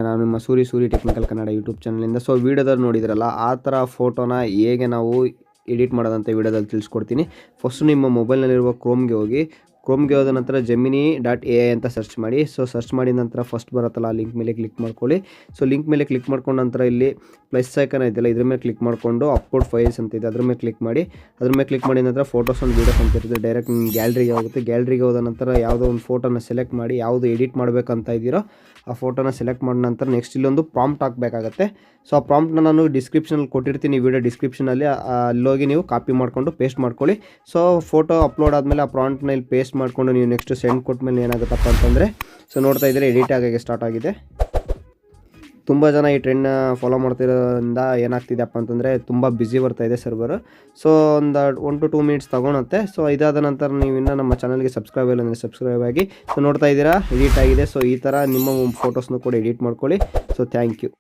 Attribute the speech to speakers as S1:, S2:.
S1: ನಾನು ನಿಮ್ಮ Suri technical Kannada YouTube ಚಾನಲಿಂದ. ಸೊ ವೀಡಿಯೋದಲ್ಲಿ ನೋಡಿದ್ರಲ್ಲ ಆ ಥರ ಫೋಟೋನ ಹೇಗೆ ನಾವು ಎಡಿಟ್ ಮಾಡೋದಂತ ವೀಡಿಯೋದಲ್ಲಿ ತಿಳಿಸ್ಕೊಡ್ತೀನಿ. ಫಸ್ಟು ನಿಮ್ಮ ಮೊಬೈಲ್ನಲ್ಲಿರುವ ಕ್ರೋಮ್ಗೆ ಹೋದ ನಂತರ gemini.ai ಅಂತ ಸರ್ಚ್ ಮಾಡಿ. ಸೊ ಸರ್ಚ್ ಮಾಡಿದ ನಂತರ ಫಸ್ಟ್ ಬರುತ್ತಲ್ಲ ಆ ಲಿಂಕ್ ಮೇಲೆ ಕ್ಲಿಕ್ ಮಾಡ್ಕೊಳ್ಳಿ. ಸೊ ಲಿಂಕ್ ಮೇಲೆ ಕ್ಲಿಕ್ ಮಾಡ್ಕೊಂಡ ನಂತರ ಇಲ್ಲಿ ಪ್ಲಸ್ ಐಕನ್ ಇದೆಯಲ್ಲ ಇದ್ರ ಮೇಲೆ ಕ್ಲಿಕ್ ಮಾಡಿಕೊಂಡು ಅಪ್ಲೋಡ್ ಫೈಲ್ಸ್ ಅಂತ ಇದೆ ಅದ್ರ ಮೇಲೆ ಕ್ಲಿಕ್ ಮಾಡಿ. ಅದ್ರ ಮೇಲೆ ಕ್ಲಿಕ್ ಮಾಡಿದ ನಂತರ ಫೋಟೋಸ್ ಒಂದು ವೀಡಿಯೋಸ್ ಅಂತ ಇರುತ್ತೆ. ಡೈರೆಕ್ಟ್ ನಿಮ್ಮ ಗ್ಯಾಲರಿಗೆ ಹೋಗುತ್ತೆ. ಗ್ಯಾಲರಿಗೆ ಹೋದ ನಂತರ ಯಾವುದೋ ಒಂದು ಫೋಟೋನ ಸೆಲೆಕ್ಟ್ ಮಾಡಿ, ಯಾವುದು ಎಡಿಟ್ ಮಾಡಬೇಕಂತ ಇದ್ದೀರೋ ಆ ಫೋಟೋನ ಸೆಲೆಕ್ಟ್ ಮಾಡಿದ ನಂತರ ನೆಕ್ಸ್ಟ್ ಇಲ್ಲೊಂದು ಪ್ರಾಂಪ್ಟ್ ಹಾಕಬೇಕಾಗತ್ತೆ. ಸೊ ಆ ಪ್ರಾಂಪ್ಟ್ನ ನಾನು ಡಿಸ್ಕ್ರಿಪ್ಷನಲ್ಲಿ ಕೊಟ್ಟಿರ್ತೀನಿ, ವಿಡಿಯೋ ಡಿಸ್ಕ್ರಿಪ್ಷನಲ್ಲಿ. ಅಲ್ಲೋಗಿ ನೀವು ಕಾಪಿ ಮಾಡಿಕೊಂಡು ಪೇಸ್ಟ್ ಮಾಡ್ಕೊಳ್ಳಿ. ಸೊ ಫೋಟೋ ಅಪ್ಲೋಡ್ ಆದಮೇಲೆ ಆ ಪ್ರಾಂಪ್ಟ್ನ ಇಲ್ಲಿ ಪೇಸ್ಟ್ ಮಾಡಿಕೊಂಡು ನೀವು ನೆಕ್ಸ್ಟ್ ಸೆಂಡ್ ಕೊಟ್ಮೇಲೆ ಏನಾಗುತ್ತಪ್ಪ ಅಂತಂದರೆ, ಸೊ ನೋಡ್ತಾ ಇದ್ದರೆ ಎಡಿಟ್ ಆಗೋಕ್ಕೆ ಸ್ಟಾರ್ಟ್ ಆಗಿದೆ. ತುಂಬ ಜನ ಈ ಟ್ರೆಂಡ್ನ ಫಾಲೋ ಮಾಡ್ತಿರೋದ್ರಿಂದ ಏನಾಗ್ತಿದೆಯಪ್ಪ ಅಂತಂದರೆ ತುಂಬ ಬ್ಯುಸಿ ಬರ್ತಾಯಿದೆ ಸರ್ವರ್. ಸೊ ಒಂದು 1 to 2 ಮಿನಿಟ್ಸ್ ತೊಗೊಳುತ್ತೆ. ಸೊ ಇದಾದ ನಂತರ ನೀವು ಇನ್ನೂ ನಮ್ಮ ಚಾನಲ್ಗೆ ಸಬ್ಸ್ಕ್ರೈಬ್ ಇಲ್ಲ ಅಂದರೆ ಸಬ್ಸ್ಕ್ರೈಬ್ ಆಗಿ. ಸೊ ನೋಡ್ತಾ ಇದ್ದೀರಾ ಎಡಿಟ್ ಆಗಿದೆ. ಸೊ ಈ ಥರ ನಿಮ್ಮ ಫೋಟೋಸ್ನು ಕೂಡ ಎಡಿಟ್ ಮಾಡ್ಕೊಳ್ಳಿ. So thank you.